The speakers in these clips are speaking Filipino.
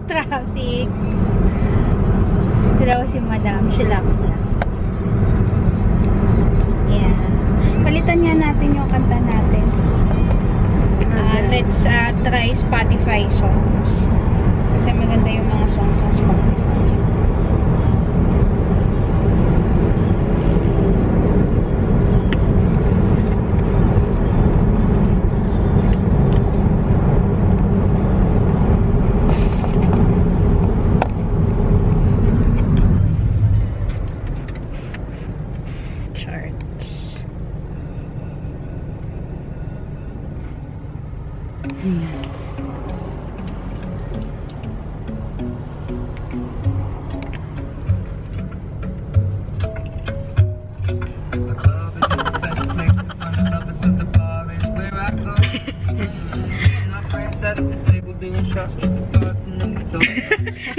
traffic. Ito daw si Madam. Chillax lang. Yeah. Palitan nga natin yung kanta natin. Let's try Spotify songs. Kasi maganda yung mga songs sa Spotify. Charts.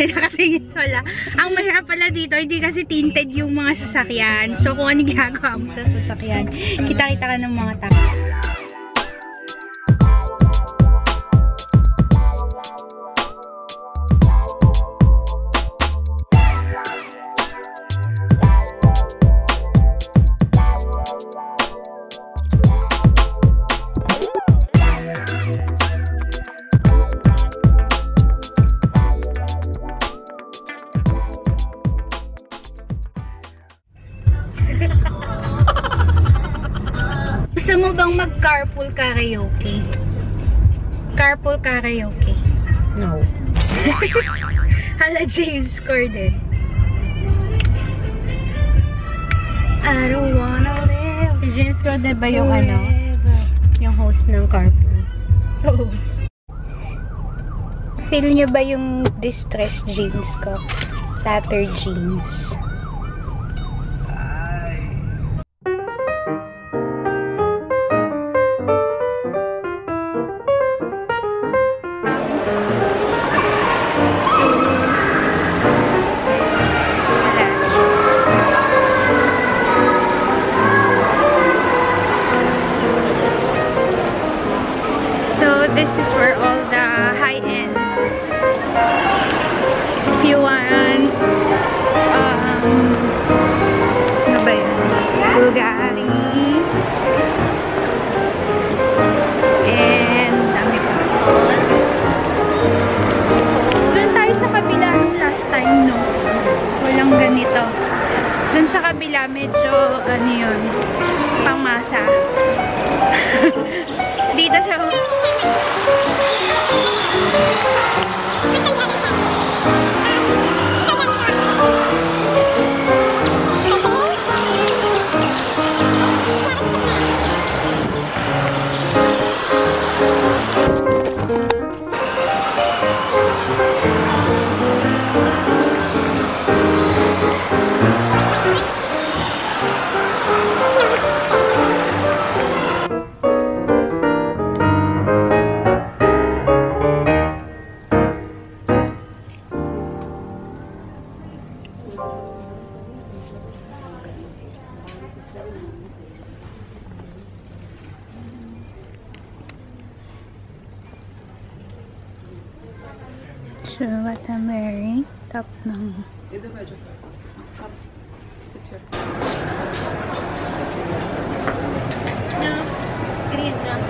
Nakatingin wala. Ang mahirap pala dito, hindi kasi tinted yung mga sasakyan. So, kung ano ginagawa mo sa sasakyan, kita-kita ka ng mga tao. Gusto mo bang mag-carpool karaoke? Carpool karaoke? No. Hala, James Corden. I don't wanna live. Si James Corden ba yung forever. Yung host ng carpool? Oo. Feel nyo ba yung distressed jeans ko? Tattered jeans. This is where all the high ends. If you want, ano ba yun? Bulgari. And dami pa. Doon tayo sa kabila nung last time, no? Walang ganito. Doon sa kabila, medyo, ano yun, pangmasa. Dito siya. So, what I'm wearing, top ng no, green na.